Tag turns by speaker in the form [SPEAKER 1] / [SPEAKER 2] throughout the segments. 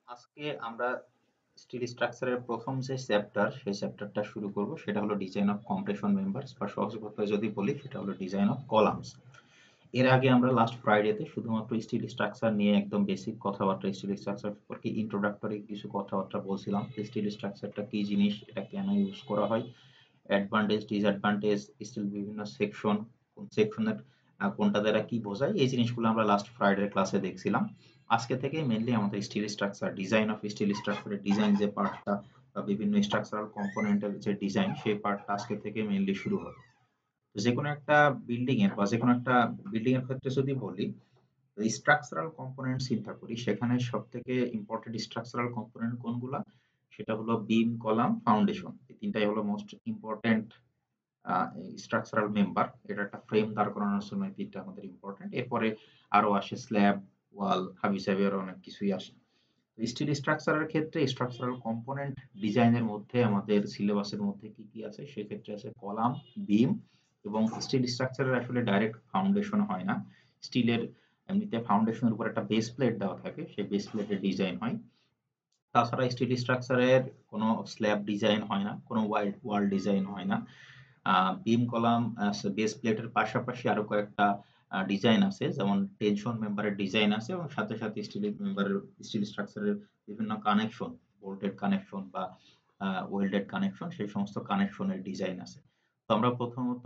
[SPEAKER 1] আজকে আমরা স্টিল স্ট্রাকচারের প্রথম যে চ্যাপ্টার সেই চ্যাপ্টারটা শুরু করব, সেটা হলো ডিজাইন অফ কম্প্রেশন মেম্বারস, বা সহজ কথায় যদি বলি সেটা হলো ডিজাইন অফ কলামস। এর আগে আমরা লাস্ট ফ্রাইডেতে শুধুমাত্র স্টিল স্ট্রাকচার নিয়ে একদম বেসিক কথাবার্তা, স্টিল স্ট্রাকচার সম্পর্কে ইন্ট্রোডাক্টরি কিছু কথাবার্তা বলছিলাম। স্টিল স্ট্রাকচারটা কি জিনিস, এটা কেন ইউজ করা হয়, অ্যাডভান্টেজ ডিসঅ্যাডভান্টেজ, স্টিল বিভিন্ন সেকশন, কোন সেকশনের কোনটা দ্বারা কি বোঝায়, এই জিনিসগুলো আমরা লাস্ট ফ্রাইডের ক্লাসে দেখছিলাম। আজকে থেকে মেনলি আমাদের steel structure, design of steel স্ট্রাকচারের ডিজাইন যে পার্টটা বা বিভিন্ন স্ট্রাকচারাল কম্পোনেন্টের যে ডিজাইন, সেই পার্টটা আজকে থেকে মেনলি শুরু হবে। যে কোনো একটা বিল্ডিং এর বা যে কোনো একটা বিল্ডিং এর ক্ষেত্রে যদি বলি, স্ট্রাকচারাল কম্পোনেন্ট চিন্তা করি, সেখানে সব থেকে ইম্পর্টেন্ট স্ট্রাকচারাল কম্পোনেন্ট কোনগুলা, সেটা হলো বিম, কলাম, ফাউন্ডেশন। এই তিনটাই হলো মোস্ট ইম্পর্টেন্ট স্ট্রাকচারাল মেম্বার। এটা একটা ফ্রেম দাঁড় করানোর জন্য এই তিনটা আমাদের ইম্পর্টেন্ট। এরপরে আরো আসে স্ল্যাব, ওয়াল, হাবিজাবি, আরো অনেক কিছুই আসে। স্টিল স্ট্রাকচারের ক্ষেত্রে স্ট্রাকচারাল কম্পোনেন্ট ডিজাইনের মধ্যে আমাদের সিলেবাসের মধ্যে কি কি আছে, সেক্ষেত্রে আছে কলাম, বিম, এবং স্টিল স্ট্রাকচারের আসলে ডাইরেক্ট ফাউন্ডেশন হয় না। স্টিলের এমনিতে ফাউন্ডেশনের উপর একটা বেস প্লেট দেওয়া থাকে, সেই বেস প্লেটের ডিজাইন হয়। তাছাড়া স্টিল স্ট্রাকচারের কোনো স্ল্যাব ডিজাইন হয় না, কোনো ওয়াল ডিজাইন হয় না। বিম, কলাম, বেস প্লেটের পাশাপাশি আরো কয়েকটা ডিজাইন আছে, যেমন টেনশন মেম্বারের ডিজাইন আছে, এবং সাথে সাথে স্টিল স্ট্রাকচারের বিভিন্ন কানেকশন, বোল্টেড কানেকশন বা ওয়েল্ডেড কানেকশন, সেই সমস্ত কানেকশনের ডিজাইন আছে। তো আমরা প্রথমত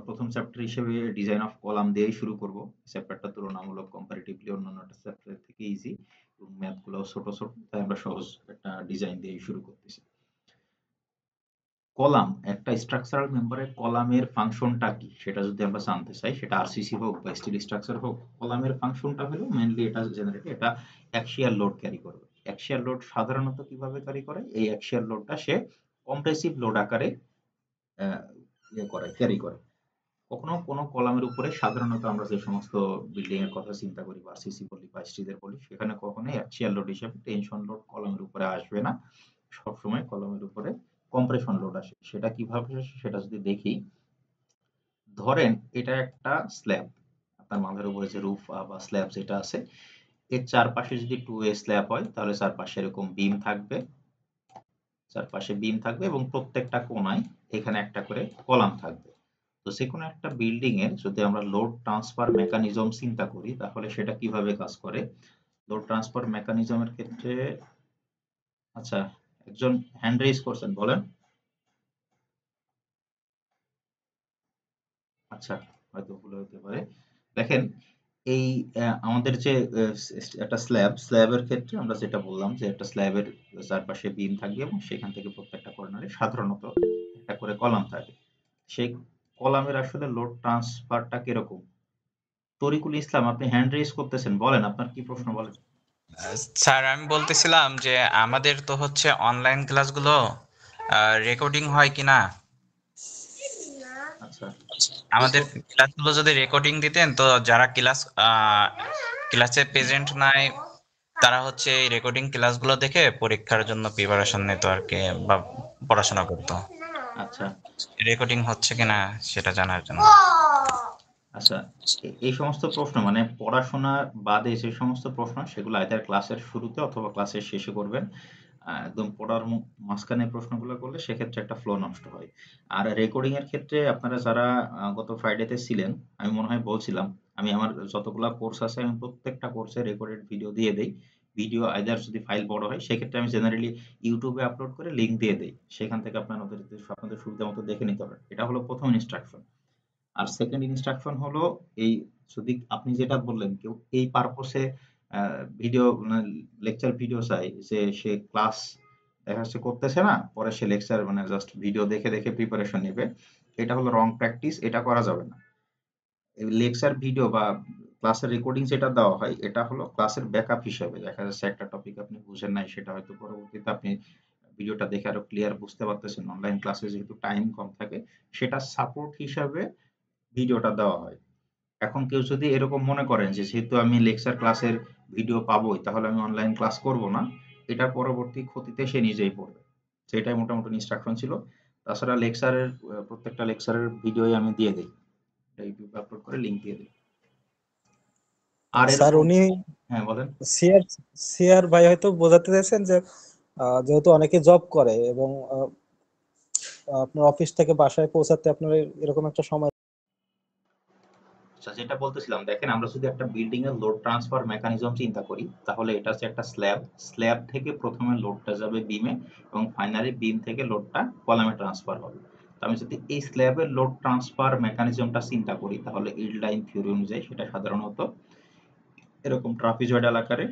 [SPEAKER 1] প্রথম চ্যাপ্টার হিসেবে ডিজাইন অফ কলাম দিয়েই শুরু করব। চ্যাপ্টারটা তুলনামূলক কম্পারেটিভলি অন্যান্য চ্যাপ্টার থেকে ইজি, এবং ম্যাথ গুলো ছোট ছোট, তাই আমরা সহজ একটা ডিজাইন দিয়েই শুরু করতেছি। কলাম, একটা স্ট্রাকচারাল মেম্বারের কলামের ফাংশনটা কি সেটা যদি আমরা জানতে চাই, সেটা আরসিসি হোক বা স্টিল স্ট্রাকচার হোক, কলামের ফাংশনটা হলো মেইনলি এটা জেনারেট, এটা অ্যাক্সিয়াল লোড ক্যারি করবে। অ্যাক্সিয়াল লোড সাধারণত কিভাবে ক্যারি করে, এই অ্যাক্সিয়াল লোডটা সে কম্প্রেসিভ লোড আকারে ক্যারি করে। কখনো কোনো কলামের উপরে সাধারণত আমরা যে সমস্ত বিল্ডিং এর কথা চিন্তা করি, বা আরসিসি বলি বা স্টিলের বলি, সেখানে কখনোই অ্যাক্সিয়াল লোড হিসেবে টেনশন লোড কলামের উপরে আসবে না। সবসময় কলামের উপরে কম্প্রেশন লোড আসে। সেটা কিভাবে আসে সেটা যদি দেখি, ধরেন এটা একটা স্ল্যাব, আপনার মাথার উপরে যে রুফ বা স্ল্যাব যেটা আছে, এর চারপাশে যদি 2A স্ল্যাব হয়, তাহলে চারপাশে এরকম বিম থাকবে, চারপাশে বিম থাকবে, এবং প্রত্যেকটা কোণায় এখানে একটা করে কলাম থাকবে। তো যে কোনো একটা বিল্ডিং এর যদি আমরা লোড ট্রান্সফার মেকানিজম চিন্তা করি, তাহলে সেটা কিভাবে কাজ করে। লোড ট্রান্সফার মেকানিজমের ক্ষেত্রে, আচ্ছা, একজন হ্যান্ড রেইজ করছেন, বলেন। আচ্ছা, হয়তো ভুল হতে পারে। দেখেন, এই আমাদের যে একটা স্ল্যাবের ক্ষেত্রে আমরা যেটা বললাম, যে একটা স্ল্যাবের চারপাশে বিম থাকবে, এবং সেখান থেকে প্রত্যেকটা কর্নারে সাধারণত একটা করে কলাম থাকে। সেই কলামের আসলে লোড ট্রান্সফারটা কিরকম? তরিকুল ইসলাম, আপনি হ্যান্ড রেইজ করতেছেন, বলেন আপনার কি প্রশ্ন, বলেন।
[SPEAKER 2] স্যার, আমি বলতেছিলাম যে আমাদের তো হচ্ছে অনলাইন ক্লাসগুলো রেকর্ডিং হয় কিনা।
[SPEAKER 1] আচ্ছা,
[SPEAKER 2] আমাদের
[SPEAKER 1] রেকর্ড,
[SPEAKER 2] ক্লাসগুলো যদি রেকর্ডিং দিতেন, তো যারা ক্লাসে প্রেজেন্ট নাই, তারা হচ্ছে এই রেকর্ডিং ক্লাসগুলো দেখে পরীক্ষার জন্য প্রিপারেশন নিত আর কি, বা পড়াশোনা করতো।
[SPEAKER 1] আচ্ছা,
[SPEAKER 2] রেকর্ডিং হচ্ছে কিনা সেটা জানার জন্য।
[SPEAKER 1] আচ্ছা, এই সমস্ত প্রশ্ন মানে পড়াশোনা বাদে যে সমস্ত প্রশ্ন, সেগুলো আইদার ক্লাসের শুরুতে অথবা ক্লাসের শেষে করবেন। একদম পড়ার মাঝখানে প্রশ্নগুলো করলে সেক্ষেত্রে একটা ফ্লো নষ্ট হয়। আর রেকর্ডিং এর ক্ষেত্রে আপনারা যারা গত ফ্রাইডেতে ছিলেন, আমি মনে হয় বলছিলাম, আমি আমার যতগুলা কোর্স আছে, আমি প্রত্যেকটা কোর্সে রেকর্ডেড ভিডিও দিয়ে দেই। ভিডিও আইদার যদি ফাইল বড় হয়, সেক্ষেত্রে আমি জেনারেলি ইউটিউবে আপলোড করে লিঙ্ক দিয়ে দেই, সেখান থেকে আপনাদের সুবিধা মতো দেখে নিতে পারেন। এটা হলো প্রথম ইনস্ট্রাকশন। আর সেকেন্ড ইনস্ট্রাকশন হলো, এই যদি আপনি যেটা বললেন, কেউ এই পারপোসে ভিডিও লেকচার ভিডিও চাই, যে সে ক্লাস দেখা যাচ্ছে করতেছে না, পরে সে লেকচার মানে জাস্ট ভিডিও দেখে দেখে প্রিপারেশন নেবে, এটা হলো রং প্র্যাকটিস, এটা করা যাবে না। লেকচার ভিডিও বা ক্লাসের রেকর্ডিং যেটা দেওয়া হয়, এটা হলো ক্লাসের ব্যাকআপ হিসেবে। দেখা যাচ্ছে একটা টপিক আপনি বুঝেন নাই, সেটা হয়তো পরবর্তীতে আপনি ভিডিওটা দেখে আরো ক্লিয়ার বুঝতে পারতেছেন, অনলাইন ক্লাসে যেহেতু টাইম কম থাকে, সেটা সাপোর্ট হিসাবে ভিডিওটা দেওয়া হয়। এখন কেউ যদি এরকম মনে করেন যে যেহেতু আমি লেকচার ক্লাসের ভিডিও পাবোই, তাহলে আমি অনলাইন ক্লাস করব না, এটার পরবর্তী ক্ষতিতে সে নিজেই পড়বে। সেটাই মোটামুটি ইনস্ট্রাকশন ছিল। তাছাড়া লেকচারের প্রত্যেকটা লেকচারের ভিডিওই আমি দিয়ে দিই, ইউটিউবে আপলোড করে লিঙ্ক দিয়ে দিই। আর
[SPEAKER 3] স্যার
[SPEAKER 1] এরকম,
[SPEAKER 3] উনি
[SPEAKER 1] হ্যাঁ বলেন।
[SPEAKER 3] সিআর সিআর ভাই হয়তো বোঝাতে চাইছেন যে যেহেতু অনেকে জব করে এবং আপনার অফিস থেকে বাসায় পৌঁছাতে আপনার এরকম একটা সময়।
[SPEAKER 1] আচ্ছা, যেটা বলতেছিলাম, দেখেন আমরা যদি একটা বিল্ডিং এর লোড ট্রান্সফার মেকানিজম চিন্তা করি, তাহলে এটা হচ্ছে একটা স্ল্যাব। স্ল্যাব থেকে প্রথমে লোডটা যাবে বিমে, এবং ফাইনালি বিম থেকে লোডটা কলামে ট্রান্সফার হবে। তো আমি যদি এই স্ল্যাবের লোড ট্রান্সফার মেকানিজমটা চিন্তা করি, তাহলে ইল্ড লাইন থিওরি অনুযায়ী সেটা সাধারণত এরকম ট্রাপিজয়েডাল আকারে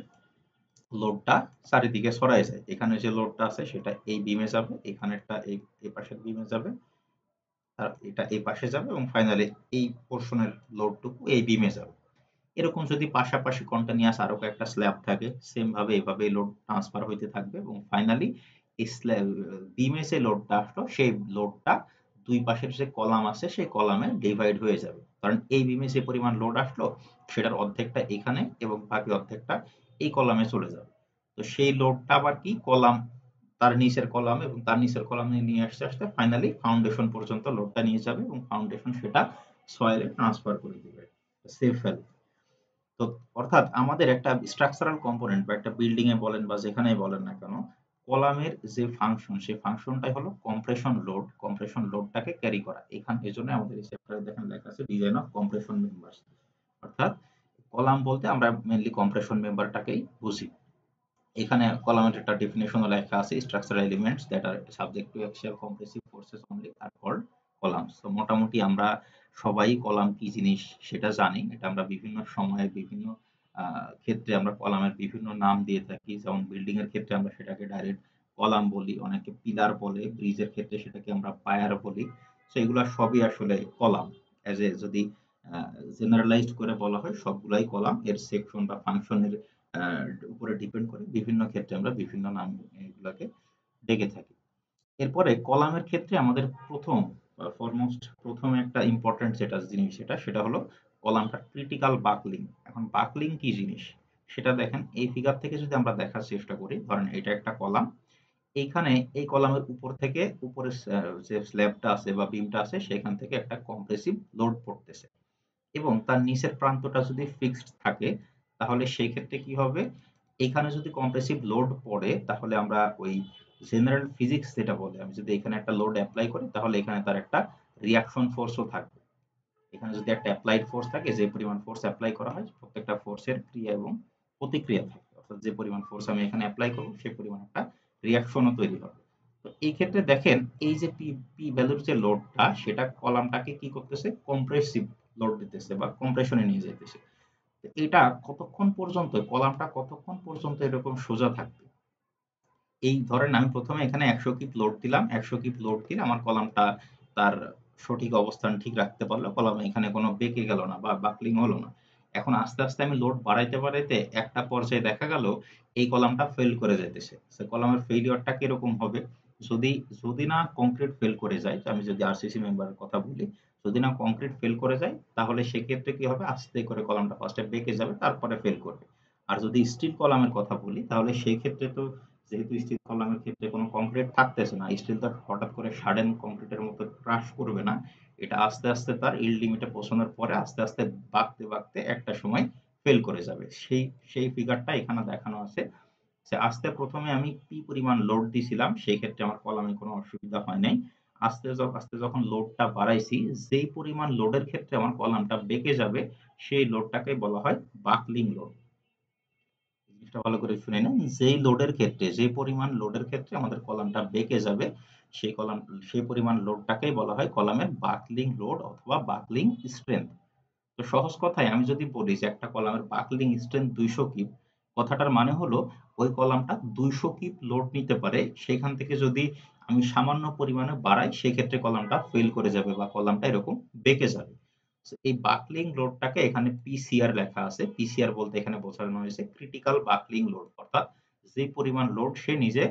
[SPEAKER 1] লোডটা চারিদিকে ছড়ায় যায়। এখানে যে লোডটা আছে সেটা এই বিমে যাবে, এখানেরটা এই পাশের বিমে যাবে, আর এটা এই পাশে যাবে, এবং ফাইনালি এই পোর্শনের লোডটুকু এই বিমে যাবে। এরকম যদি পাশাপাশি কন্টিনিউয়াস আরো কয়েকটা স্ল্যাব থাকে, সেম ভাবে এভাবে লোড ট্রান্সফার হইতে থাকবে, এবং ফাইনালি এই স্ল্যাব বিমে যে লোডটা আসলো সেই লোডটা দুই পাশের যে কলাম আছে সেই কলামে ডিভাইড হয়ে যাবে। কারণ এই বিমে যে পরিমাণ লোড আসলো সেটার অর্ধেকটা এখানে এবং বাকি অর্ধেকটা এই কলামে চলে যাবে। তো সেই লোডটা আবার কি কলাম, তার নিচের কলাম এবং তার নিচের কলামে নিয়ে আসতে আসতে ফাইনালি ফাউন্ডেশন পর্যন্ত লোডটা নিয়ে যাবে, এবং ফাউন্ডেশন সেটা সয়েলে ট্রান্সফার করে দিবে, সেফ ফেল। তো অর্থাৎ আমাদের একটা স্ট্রাকচারাল কম্পোনেন্ট বা একটা বিল্ডিং এ বলেন বা যেখানেই বলেন না কেন, কলামের যে ফাংশন সেই ফাংশনটাই হলো কম্প্রেশন লোড। কম্প্রেশন লোডটাকে ক্যারি করা। এজন্য আমাদের এই চ্যাপ্টারে দেখেন লেখা আছে ডিজাইন অফ কম্প্রেশন মেম্বারস। অর্থাৎ কলাম বলতে আমরা মেইনলি কম্প্রেশন মেম্বারটাকেই বুঝি। এখানে কলামের একটা ডেফিনেশনও লেখা আছে, structural elements that are subject to axial compressive forces only are called columns. তো মোটামুটি আমরা সবাই কলাম কি জিনিস সেটা জানি। এটা আমরা বিভিন্ন সময়ে বিভিন্ন ক্ষেত্রে আমরা কলামের বিভিন্ন নাম দিয়ে থাকি। যেমন বিল্ডিং এর ক্ষেত্রে আমরা সেটাকে ডাইরেক্ট কলাম বলি, অনেকে পিলার বলে, ব্রিজের ক্ষেত্রে সেটাকে আমরা পায়ার বলি। তো এগুলা সবই আসলে কলাম। এজ এ যদি জেনারেলাইজড করে বলা হয়, সবগুলাই কলাম। এর সেকশন বা ফাংশনের উপরে ডিপেন্ড করে বিভিন্ন ক্ষেত্রে আমরা বিভিন্ন নাম এগুলাকে ডেকে থাকি। এরপরে কলামের ক্ষেত্রে আমাদের ফরমোস্ট প্রথম একটা ইম্পর্টেন্ট যেটা জিনিস সেটা হলো কলামটার ক্রিটিক্যাল বাকলিং। এখন বাকলিং কি জিনিস সেটা দেখেন এই ফিগার থেকে যদি আমরা দেখার চেষ্টা করি। ধরেন এটা একটা কলাম, এইখানে এই কলামের উপর থেকে উপরে যে স্ল্যাবটা আছে বা বিমটা আছে সেখান থেকে একটা কম্প্রেসিভ লোড পড়তেছে, এবং তার নিচের প্রান্তটা যদি ফিক্সড থাকে, তাহলে সেই ক্ষেত্রে কি হবে, এখানে যদি কম্প্রেসিভ লোড পড়ে তাহলে আমরা ওই জেনারেল ফিজিক্স যেটা বলে, আমি যদি এখানে একটা লোড অ্যাপ্লাই করি তাহলে এখানে তার একটা রিয়াকশন ফোর্সও থাকবে। এখানে যদি একটা অ্যাপ্লাইড ফোর্স থাকে, যে পরিমাণ ফোর্স অ্যাপ্লাই করা হয় প্রত্যেকটা ফোর্সের ক্রিয়া এবং প্রতিক্রিয়া থাকে, অর্থাৎ যে পরিমাণ ফোর্স আমি এখানে অ্যাপ্লাই করবো সেই পরিমাণ একটা রিয়াকশনও তৈরি হবে। তো এই ক্ষেত্রে দেখেন এই যে পি পি ভ্যালুর যে লোডটা সেটা কলামটাকে কি করতেছে, কম্প্রেসিভ লোড দিতেছে বা কম্প্রেশনে নিয়ে যাইতেছে। তো এটা কতক্ষণ পর্যন্ত, কলামটা কতক্ষণ পর্যন্ত এরকম সোজা থাকবে। এই ধরেন আমি প্রথমে এখানে 100 কিপ লোড দিলাম, 100 কিপ লোড দিলে আমার কলামটা তার সঠিক অবস্থান ঠিক রাখতে পারলো, কলামে এখানে কোনো বেঁকে গেল না বা বাকলিং হলো না। এখন আস্তে আস্তে আমি লোড বাড়াইতে বাড়াইতে একটা পর্যায়ে দেখা গেল এই কলামটা ফেল করে যাইতেছে। সে কলামের ফেলিওরটা কিরকম হবে, যদি যদি না কংক্রিট ফেল করে যায়, আমি যদি আরসিসি মেম্বারের কথা বলি, যদি না কংক্রিট ফেল করে যায় তাহলে সেক্ষেত্রে কি হবে, আস্তে করে কলামটা ফার্স্টে বেঁকে যাবে তারপরে ফেল করবে। আর যদি স্টিল কলামের কথা বলি তাহলে সেই ক্ষেত্রে তো, যেহেতু স্টিল কলামের ক্ষেত্রে কোনো কংক্রিট থাকতেছে না, স্টিল তো হঠাৎ করে সাডেন কংক্রিটের মতো ক্রাশ করবে না। এটা আস্তে আস্তে তার ইল্ড লিমিটে পৌঁছানোর পরে আস্তে আস্তে বাঁকতে বাঁকতে একটা সময় ফেল করে যাবে। সেই সেই ফিগারটা এখানে দেখানো আছে যে আস্তে প্রথমে আমি কি পরিমাণ লোড দিছিলাম সেই ক্ষেত্রে আমার কলামে কোনো অসুবিধা হয় নাই। আস্তে যখন লোডটা বাড়াইছি, যেই পরিমাণ লোডের ক্ষেত্রে আমার কলামটা বেঁকে যাবে সেই লোডটাকে বলা হয় বাকলিং লোড। জিনিসটা ভালো করে শুনে নেন, যেই লোডের ক্ষেত্রে, যে পরিমাণ লোডের ক্ষেত্রে আমাদের কলামটা বেঁকে যাবে সেই কলাম, সেই পরিমাণ লোডটাকেই বলা হয় কলামের বাকলিং লোড অথবা বাকলিং স্ট্রেংথ। তো সহজ কথায় আমি যদি বলি যে একটা কলামের বাকলিং স্ট্রেংথ 200 কিপ, কথাটার মানে হলো ওই কলামটা 200 কিপ লোড নিতে পারে, সেখান থেকে যদি আমি সামান্য পরিমাণে বাড়াই সেক্ষেত্রে কলামটা ফেল করে যাবে বা কলামটা এরকম বেঁকে যাবে। So, এই বাকলিং লোডটাকে এখানে পিসিআর লেখা আছে। পিসিআর বলতে এখানে বোঝানো হয়েছে ক্রিটিক্যাল বাকলিং লোড, অর্থাৎ যে পরিমাণ লোড সে নিজে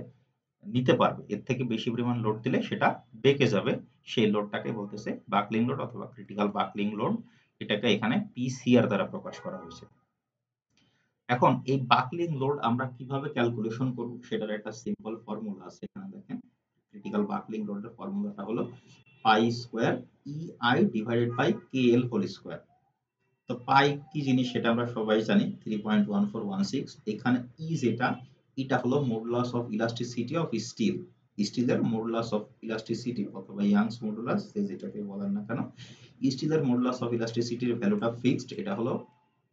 [SPEAKER 1] নিতে পারবে, এর থেকে বেশি পরিমাণ লোড দিলে সেটা বেঁকে যাবে, সেই লোডটাকে বলতেছে বাকলিং লোড অথবা ক্রিটিক্যাল বাকলিং লোড। এটাকে এখানে পিসিআর দ্বারা প্রকাশ করা হয়েছে। এখন এই বাকলিং লোড আমরা কিভাবে ক্যালকুলেশন করব সেটার একটা সিম্পল ফর্মুলা আছে, এখানে দেখেন। ক্রিটিক্যাল বাকলিং লোডের ফর্মুলাটা হলো pi square EI divided by KL whole square. তো পাই কি জিনিস সেটা আমরা সবাই জানি 3.1416। এখানে ই যেটা, এটা হলো modulus of elasticity of steel, স্টিলের মডুলাস অফ ইলাস্টিসিটি অথবা ইয়াংস মডুলাস যেটাকে বলেন না কেন, স্টিলের মডুলাস অফ ইলাস্টিসিটির ভ্যালুটা ফিক্সড, এটা হলো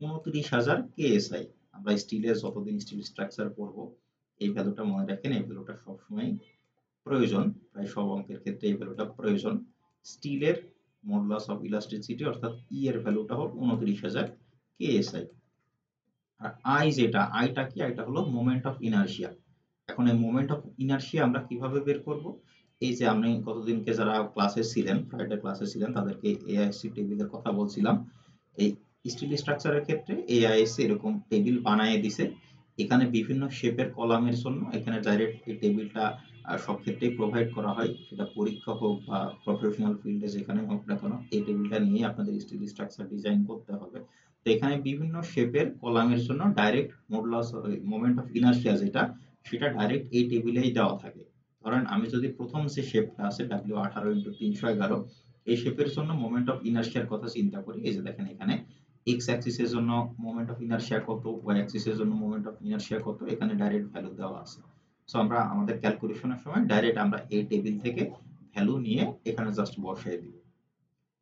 [SPEAKER 1] 29,000 কেএসআই। আমরা স্টিলের যতদিন স্টিল স্ট্রাকচার পড়বো এই ভ্যালুটা মনে রাখেন, এই ভ্যালুটা সবসময় প্রয়োজন, প্রায় সব অঙ্কের ক্ষেত্রে এই ভ্যালুটা প্রয়োজন। স্টিলের মডুলাস অফ ইলাস্টিসিটি অর্থাৎ ই এর ভ্যালুটা হলো 29,000 কেএসআই। আর আই যেটা, আইটা কি, আইটা হলো মোমেন্ট অফ ইনারশিয়া। এখন এই মোমেন্ট অফ ইনারশিয়া আমরা কিভাবে বের করব? এই যে আমি গতদিনকে যারা ক্লাসে ছিলেন, ফ্রাইডে ক্লাসে ছিলেন, তাদেরকে এআইএসসি টেবিলের কথা বলছিলাম। এই স্টিল স্ট্রাকচারের ক্ষেত্রে এআইএসসি এরকম টেবিল বানিয়ে দিছে, এখানে বিভিন্ন শেপের কলামের জন্য এখানে ডাইরেক্ট এই টেবিলটা সব ক্ষেত্রেই প্রোভাইড করা হয়, সেটা পরীক্ষা হোক বা প্রফেশনাল ফিল্ডে যেখানে হোক না কেন, এই টেবিলটা নিয়ে আপনাদের স্টিল স্ট্রাকচার ডিজাইন করতে হবে। তো এখানে বিভিন্ন শেপের কলামের জন্য direct modulus moment of inertia যেটা, সেটা ডাইরেক্ট এই টেবিলেই দেওয়া থাকে। ধরেন আমি যদি প্রথম যে শেপটা আছে W18 × 311, এই শেপের জন্য মোমেন্ট অফ ইনারশিয়ার কথা চিন্তা করি, এই যে দেখেন এখানে এক্স অ্যাক্সিসের জন্য মোমেন্ট অফ ইনারশিয়া কত, ওয়াই অ্যাক্সিসের জন্য মোমেন্ট অফ ইনারশিয়া কত, এখানে ডাইরেক্ট ভ্যালু দেওয়া আছে। সো আমরা আমাদের ক্যালকুলেশনের সময় ডাইরেক্ট আমরা এই টেবিল থেকে ভ্যালু নিয়ে এখানে জাস্ট বসাই দিব।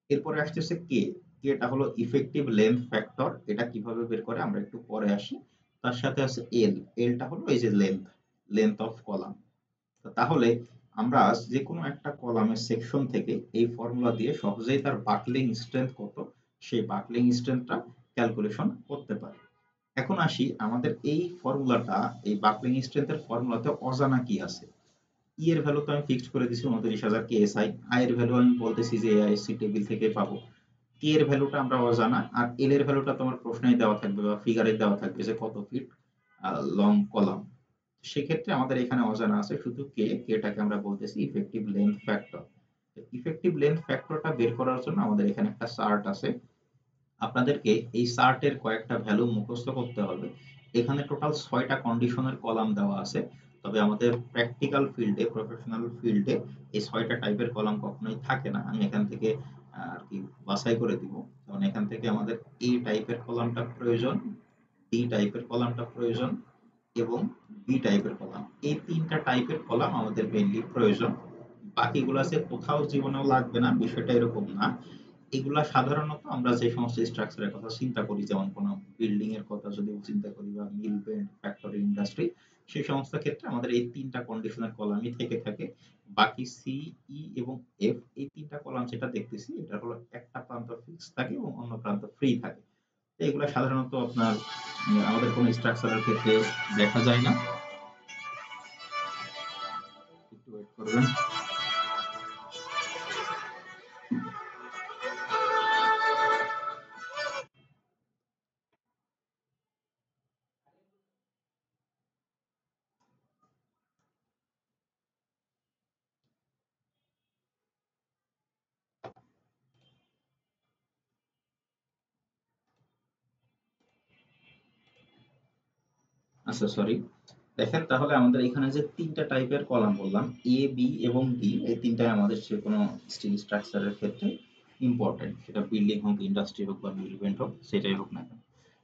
[SPEAKER 1] এরপরে আসতেছে কে, কেটা হলো ইফেক্টিভ লেন্থ ফ্যাক্টর, এটা কিভাবে বের করে আমরা একটু পরে আসি। তার সাথে আছে এল, এলটা হলো এই যে লেন্থ, লেন্থ অফ কলাম। তাহলে আমরা যে কোনো একটা কলামের সেকশন থেকে এই ফর্মুলা দিয়ে সহজেই তার বাকলিং স্ট্রেংথ কত, সেই বাকলিং স্ট্রেংথটা ক্যালকুলেশন করতে পারি। এখন আসি আমাদের এই ফর্মুলাটা, এই বাকলিং স্ট্রেংথের ফর্মুলাতে অজানা কি আছে। ই এর ভ্যালু তো আমি ফিক্সড করে দিছি 29,000 কেএসআই, আই এর ভ্যালু আমি বলতেছি যে এআইএসসি টেবিল থেকে পাবো, কে এর ভ্যালুটা আমরা অজানা, আর এল এর ভ্যালুটা তোমার প্রশ্নেই দেওয়া থাকবে বা ফিগারে দেওয়া থাকবে যে কত ফিট লং কলাম। সেক্ষেত্রে আমাদের এখানে অজানা আছে শুধু কে, কেটাকে আমরা বলতেছি effective length factor. Effective length ফ্যাক্টরটা বের করার জন্য আমাদের এখানে একটা চার্ট আছে, আপনাদেরকে এই চার্টের কয়েকটা ভ্যালু মুখস্থ করতে হবে। এখানে টোটাল 6টা কন্ডিশনের কলাম দেওয়া আছে, তবে আমাদের প্র্যাকটিক্যাল ফিল্ডে, প্রফেশনাল ফিল্ডে এই 6টা টাইপের কলাম কখনোই থাকে না। আমি এখান থেকে আর কি বাছাই করে দিব, কারণ এখান থেকে আমাদের এ টাইপের কলামটা প্রয়োজন, ডি টাইপের কলামটা প্রয়োজন এবং বি টাইপের কলাম, এই 3টা টাইপের কলাম আমাদের মেইনলি প্রয়োজন। বাকিগুলো আছে কোথাও জীবনেও লাগবে না, বিষয়টা এরকম না। এগুলা সাধারণত আমরা যে সমস্ত স্ট্রাকচারের কথা চিন্তা করি, যেমন কোনো বিল্ডিং এর কথা যদি চিন্তা করি বা মিল পেন্ট ফ্যাক্টরি ইন্ডাস্ট্রি, সেই সমস্ত ক্ষেত্রে আমাদের এই 3টা কন্ডিশনাল কলামই থেকে থাকে। বাকি সি, ই এবং এফ, এই 3টা কলাম যেটা দেখতেছি এটা হলো একটা প্রান্ত ফিক্স থাকে এবং অন্য প্রান্ত ফ্রি থাকে। তো এগুলা সাধারণত আপনার আমাদের কোনো স্ট্রাকচারের ক্ষেত্রে দেখা যায় না। একটু ওয়েট করবেন। আচ্ছা সরি, দেখেন তাহলে আমাদের এখানে যে 3টা টাইপের কলাম বললাম, এ বি এবং ডি, এই 3টাই আমাদের যে কোনো স্টিল স্ট্রাকচারের ক্ষেত্রে ইম্পর্টেন্ট, সেটা বিল্ডিং হোক, ইন্ডাস্ট্রি হোক বা মিলমেন্ট হোক, সেটাই হোক না কেন।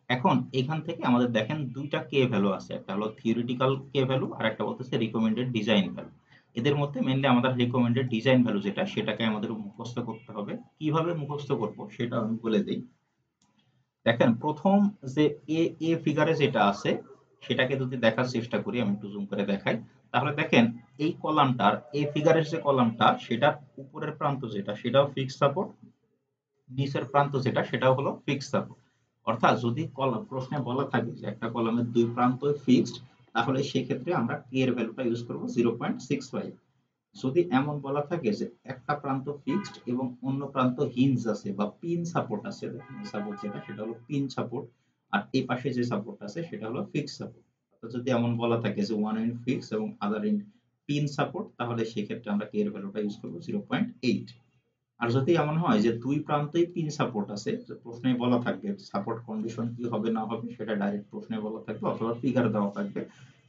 [SPEAKER 1] এখন এখান থেকে আমাদের দেখেন 2টা কে ভ্যালু আছে, একটা হলো থিওরিটিক্যাল কে ভ্যালু আর একটা বলতেছে রিকমেন্ডেড ডিজাইন ভ্যালু। এদের মধ্যে মেনলি আমাদের রিকমেন্ডেড ডিজাইন ভ্যালু যেটা, সেটাকে আমাদের মুখস্থ করতে হবে। কিভাবে মুখস্থ করব সেটা আমি বলে দিই। দেখেন প্রথম যে এ এ ফিগারে যেটা আছে সেটাকে যদি দেখার চেষ্টা করি, আমি একটু জুম করে দেখাই, তাহলে দেখেন এই কলামটার, এই ফিগারের যে কলামটা, সেটার উপরের প্রান্ত যেটা সেটাও ফিক্স সাপোর্ট, নিচের প্রান্ত যেটা সেটাও হলো ফিক্স সাপোর্ট। অর্থাৎ যদি কলাম প্রশ্নে বলা থাকে যে একটা কলামের দুই প্রান্তই ফিক্সড, তাহলে সেক্ষেত্রে আমরা কে এর ভ্যালুটা ইউজ করব 0.65। যদি এমন বলা থাকে যে একটা প্রান্ত ফিক্সড এবং অন্য প্রান্ত হিঞ্জ আছে বা পিন সাপোর্ট আছে, দেখুন সাপোর্ট যেটা সেটা হলো পিন সাপোর্ট, আর এই পাশে যে সাপোর্ট আছে সেটা হলো ফিক্স সাপোর্ট। অর্থাৎ যদি এমন বলা থাকে যে ওয়ান এন্ড ফিক্স এবং আদার এন্ড পিন সাপোর্ট, তাহলে সেক্ষেত্রে আমরা কে এর ভ্যালুটা ইউজ করব 0.8। আর যদি এমন হয় যে দুই প্রান্তেই পিন সাপোর্ট আছে, প্রশ্নে বলা থাকবে সাপোর্ট কন্ডিশন কি হবে না হবে, সেটা ডাইরেক্ট প্রশ্নে বলা থাকবে অথবা ফিগার দেওয়া থাকবে,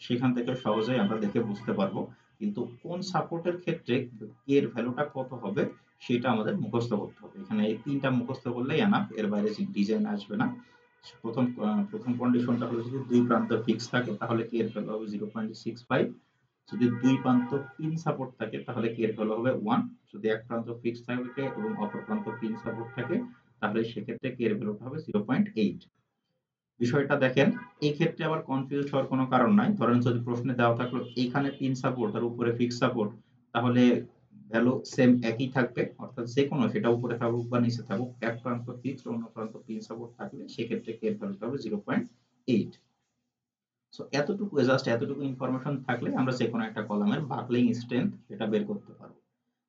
[SPEAKER 1] সেখান থেকে সহজেই আমরা দেখে বুঝতে পারবো। কিন্তু কোন সাপোর্টের ক্ষেত্রে কে এর ভ্যালুটা কত হবে সেটা আমাদের মুখস্থ করতে হবে। এখানে এই ৩টা মুখস্থ করলেই এনাফ, এর বাইরে ডিজাইন আসবে না। প্রথম কন্ডিশনটা হলো যদি ২ প্রান্ত ফিক্স থাকে তাহলে কে এর ভ্যালু হবে 0.65, যদি ২ প্রান্ত পিন সাপোর্ট থাকে তাহলে কে এর ভ্যালু হবে 1, যদি এক প্রান্ত ফিক্স থাকে এবং অপর প্রান্ত পিন সাপোর্ট থাকে তাহলে সেক্ষেত্রে কে এর ভ্যালুটা হবে 0.8। বিষয়টা দেখেন, এই ক্ষেত্রে আবার কনফিউজ হওয়ার কোনো কারণ নাই। ধরেন যদি প্রশ্নে দেওয়া থাকলো এইখানে পিন সাপোর্ট আর উপরে ফিক্স সাপোর্ট, তাহলে ভ্যালু সেম একই থাকবে, অর্থাৎ যে কোনো সেটা উপরে থাকুক বা নিচে থাকুক, এক প্রান্ত ফিক্সড অন্য প্রান্ত পিন সাপোর্ট থাকলে সেক্ষেত্রে কে এর ভ্যালুটা হবে 0.8। সো এতটুকু ইনফরমেশন থাকলে আমরা যে কোনো একটা কলামের বাকলিং স্ট্রেংথ এটা বের করতে পারবো।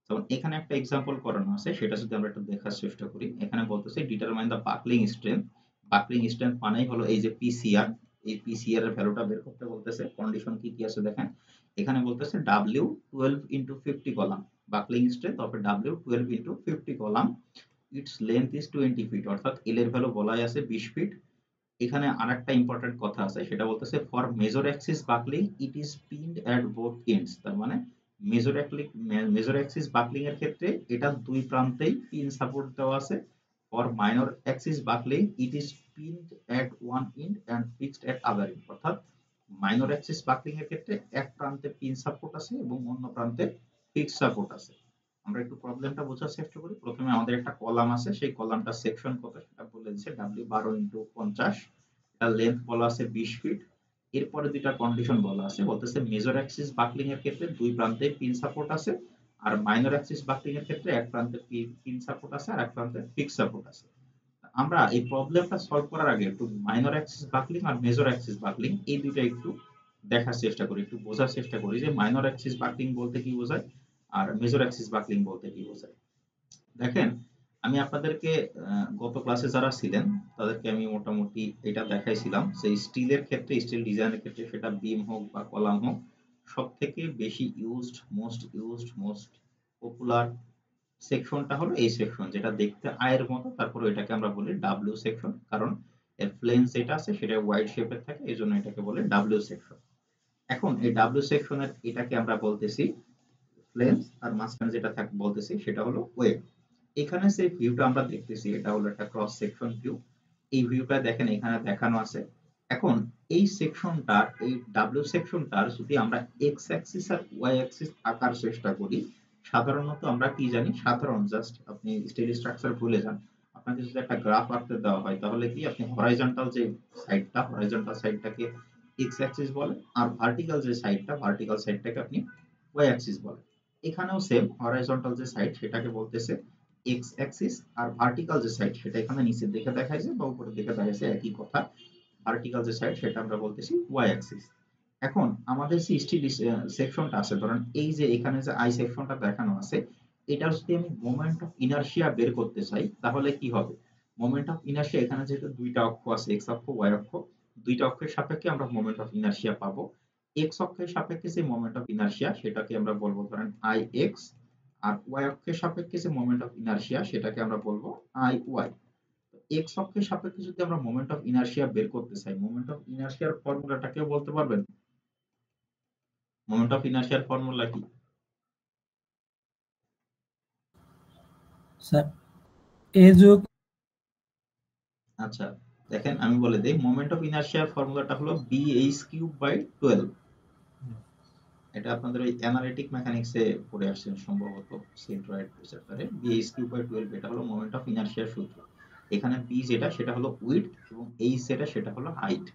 [SPEAKER 1] যেমন এখানে একটা এক্সাম্পল করানো আছে, সেটা যদি আমরা একটু দেখার চেষ্টা করি। এখানে বলতেছে determine the buckling strength. Buckling strength মানেই হলো এই যে পিসিআর, এই পিসিআর এর ভ্যালুটা বের করতে বলতেছে। কন্ডিশন কি কি আছে দেখেন, এখানে বলতেছে W12 into 50 column, buckling strength of W12 into 50 column, it's length is 20 feet, অর্থাৎ এল এর ভ্যালু বলাই আছে 20 ফিট। এখানে আরেকটা ইম্পর্টেন্ট কথা আছে, সেটা বলতেছে for major axis buckling it is pinned at both ends. তার মানে মেজর অ্যাক্সিস বাকলিং এর ক্ষেত্রে এটা দুই প্রান্তেই পিন সাপোর্ট দেওয়া আছে। For minor axis buckling it is pinned at one end and fixed at other end, অর্থাৎ মাইনর অ্যাক্সিস বাকলিং এর ক্ষেত্রে এক প্রান্তে পিন সাপোর্ট আছে এবং অন্য প্রান্তে ফিক্সড সাপোর্ট আছে। আমরা একটু প্রবলেমটা বোঝার চেষ্টা করি। প্রথমে আমাদের একটা কলাম আছে, সেই কলামটা সেকশন কত সেটা বলে দিচ্ছে, W12 into 50, তার লেন্থ বলা আছে 20 ফিট। এরপরে দুইটা কন্ডিশন বলা আছে, বলতেছে মেজর অ্যাক্সিস বাকলিং এর ক্ষেত্রে দুই প্রান্তে পিন সাপোর্ট আছে, আর মাইনর অ্যাক্সিস বাকলিং এর ক্ষেত্রে এক প্রান্তে পিন সাপোর্ট আছে আর এক প্রান্তে ফিক্স সাপোর্ট আছে। আমরা এই প্রবলেমটা সলভ করার আগে একটু মাইনর অ্যাক্সিস বাকলিং আর মেজর অ্যাক্সিস বাকলিং এই দুইটা একটু দেখার চেষ্টা করি, একটু বোঝার চেষ্টা করি যে মাইনর অ্যাক্সিস বাকলিং বলতে কি বোঝায় আর মেজর অ্যাক্সিস বাকলিং বলতে কি বোঝায়। দেখেন, আমি আপনাদেরকে গত ক্লাসে যারা ছিলেন তাদেরকে আমি মোটামুটি এটা দেখাইছিলাম যে স্টিলের ক্ষেত্রে, স্টিল ডিজাইনের ক্ষেত্রে সেটা বিম হোক বা কলাম হোক, সব থেকে বেশি মোস্ট পপুলার সেকশনটা হলো এই সেকশন, যেটা দেখতে আয়ের মতো, তারপরে এটাকে আমরা বলি ডাব্লিউ সেকশন, কারণ এর ফ্লেঞ্জ যেটা আছে সেটা ওয়াইড শেপের থাকে, এই জন্য এটাকে বলে ডাব্লিউ সেকশন। এখন এই ডাব্লিউ সেকশনের এটাকে আমরা বলতেছি ফ্লেঞ্জ, আর মাঝখানে যেটা থাকে বলতেছি সেটা হলো ওয়েব। এখানে যে ভিউটা আমরা দেখতেছি এটা হলো একটা ক্রস সেকশন ভিউ। এই ভিউটা দেখেন এখানে দেখানো আছে। এখন এই সেকশনটার, এই ডাব্লিউ সেকশনটার যদি আমরা এক্স অ্যাক্সিস আর ওয়াই অ্যাক্সিস আঁকার চেষ্টা করি, সাধারণত আমরা কি জানি, সাধারণ জাস্ট আপনি স্টিল স্ট্রাকচার ভুলে যান, আপনাকে যদি একটা গ্রাফ আঁকতে দেওয়া হয় তাহলে কি আপনি হরাইজন্টাল যে সাইডটাকে এক্স অ্যাক্সিস বলে, আর ভার্টিক্যাল সাইডটাকে আপনি ওয়াই অ্যাক্সিস বলে। এখানেও সেম, হরাইজন্টাল যে সাইড সেটাকে বলতেছে এক্স অ্যাক্সিস, আর ভার্টিক্যাল যে সাইড সেটা এখানে নিচের দিকে দেখাইছে বা উপরের দিকে দেখাইছে একই কথা, ভার্টিক্যাল যে সাইড সেটা আমরা বলতেছি ওয়াই অ্যাক্সিস। এখন আমাদের যে স্টিল সেকশনটা আছে, ধরেন এই যে এখানে যে আই সেকশনটা দেখানো আছে, এটার যদি আমি মোমেন্ট অফ ইনারশিয়া বের করতে চাই তাহলে কি হবে, মোমেন্ট অফ ইনারশিয়া এখানে যেহেতু দুইটা অক্ষ আছে, এক্স অক্ষ ওয়াই অক্ষ, দুইটা অক্ষের সাপেক্ষে আমরা মোমেন্ট অফ ইনারশিয়া পাবো। এক্স অক্ষের সাপেক্ষে যে মোমেন্ট অফ ইনারশিয়া সেটাকে আমরা বলবো ধরেন আই এক্স, আর ওয়াই অক্ষের সাপেক্ষে যে মোমেন্ট অফ ইনারশিয়া সেটাকে আমরা বলবো আই ওয়াই। এক্স অক্ষের সাপেক্ষে যদি আমরা মোমেন্ট অফ ইনারশিয়া বের করতে চাই, মোমেন্ট অফ ইনারশিয়ার ফর্মুলাটা কেউ বলতে পারবেন? মোমেন্ট অফ ইনারশিয়ার ফর্মুলা কি?
[SPEAKER 4] স্যার এ যোগ,
[SPEAKER 1] আচ্ছা দেখেন আমি বলে দেই, মোমেন্ট অফ ইনারশিয়ার ফর্মুলাটা হলো bh3/12। এটা আপনাদের ওই অ্যানালিটিক মেকানিক্সে পড়ে আসছেন সম্ভবত সেন্ট্রয়েড চ্যাপ্টারে। bh3/12 এটা হলো মোমেন্ট অফ ইনারশিয়ার সূত্র। এখানে b যেটা সেটা হলো উইডথ এবং h যেটা সেটা হলো হাইট।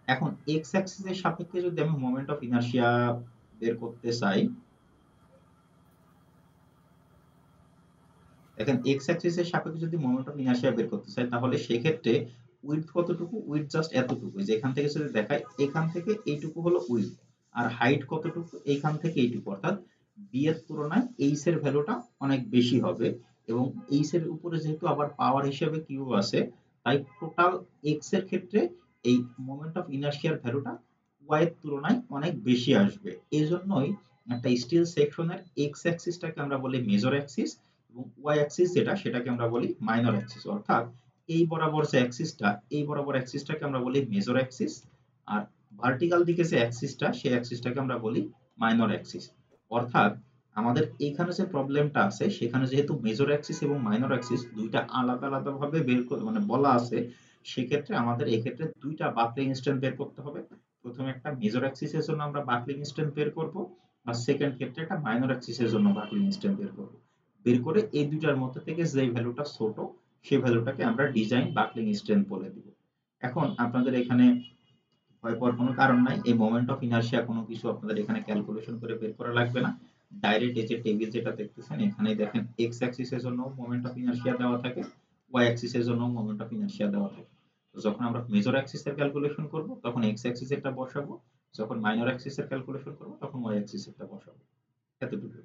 [SPEAKER 1] এখন এক্স অ্যাক্সিসের সাপেক্ষে যদি আমি মোমেন্ট অফ ইনারশিয়া বের করতে চাই, দেখেন এক্স অ্যাক্সিসের সাপেক্ষে যদি মোমেন্ট অফ ইনারশিয়া বের করতে চাই তাহলে সেক্ষেত্রে উইডথ কতটুকু, উইডথ জাস্ট এতটুকু, যে এখান থেকে যদি দেখাই এখান থেকে এইটুকু হলো উইডথ, আর হাইট কতটুকু এইখান থেকে এইটুকু, অর্থাৎ বি এর তুলনায় এইচ এর ভ্যালুটা অনেক বেশি হবে, এবং এইচ এর উপরে যেহেতু আবার পাওয়ার হিসেবে কিউ আছে, তাই টোটাল এক্স এর ক্ষেত্রে এই মোমেন্ট অফ ইনারশিয়ার ভ্যালুটা ওয়াই এর তুলনায় অনেক বেশি আসবে। এজন্যই একটা স্টিল সেকশনের এক্স অ্যাক্সিসটাকে আমরা বলি মেজর অ্যাক্সিস এবং ওয়াই অ্যাক্সিস যেটা সেটাকে আমরা বলি মাইনর অ্যাক্সিস, অর্থাৎ এই বরাবর যে অ্যাক্সিসটা, এই বরাবর অ্যাক্সিসটাকে আমরা বলি মেজর অ্যাক্সিস, আর ভার্টিক্যাল দিকে যে অ্যাক্সিসটা সেই অ্যাক্সিসটাকে আমরা বলি মাইনর অ্যাক্সিস। অর্থাৎ আমাদের এইখানে যে প্রবলেমটা আছে সেখানে যেহেতু মেজর অ্যাক্সিস এবং মাইনর অ্যাক্সিস দুইটা আলাদা আলাদা ভাবে বের করে মানে বলা আছে, সেক্ষেত্রে আমাদের এক্ষেত্রে দুইটা বাকলিং ইনস্ট্যান্ট বের করতে হবে। প্রথমে একটা মেজর অ্যাক্সিসের জন্য আমরা বাকলিং ইনস্ট্যান্ট বের করব, আর সেকেন্ড ক্ষেত্রে একটা মাইনর অ্যাক্সিসের জন্য বাকলিং ইনস্ট্যান্ট বের করব। বের করে এই দুইটার মধ্যে থেকে যে ভ্যালুটা ছোট সেই ভ্যালুটাকে আমরা ডিজাইন বাকলিং ইনস্ট্যান্ট বলে দিব। এখন আপনাদের এখানে ভয় পাওয়ার কোনো কারণ নাই, এই মোমেন্ট অফ ইনার্শিয়া কোনো কিছু আপনাদের এখানে ক্যালকুলেশন করে বের করা লাগবে না। ডাইরেক্ট এই যে টেবিল যেটা দেখতেছেন এখানেই দেখেন এক্স অ্যাক্সিসের জন্য মোমেন্ট অফ ইনার্শিয়া দেওয়া থাকে, ওয়াই অ্যাক্সিসের জন্য মোমেন্ট অফ ইনার্শিয়া দেওয়া থাকে। তো যখন আমরা মেজর অ্যাক্সিসের ক্যালকুলেশন করব তখন এক্স অ্যাক্সিসেরটা বসাবো, যখন মাইনর অ্যাক্সিসের ক্যালকুলেশন করব তখন ওয়াই অ্যাক্সিসেরটা বসাবো। এতটুকু।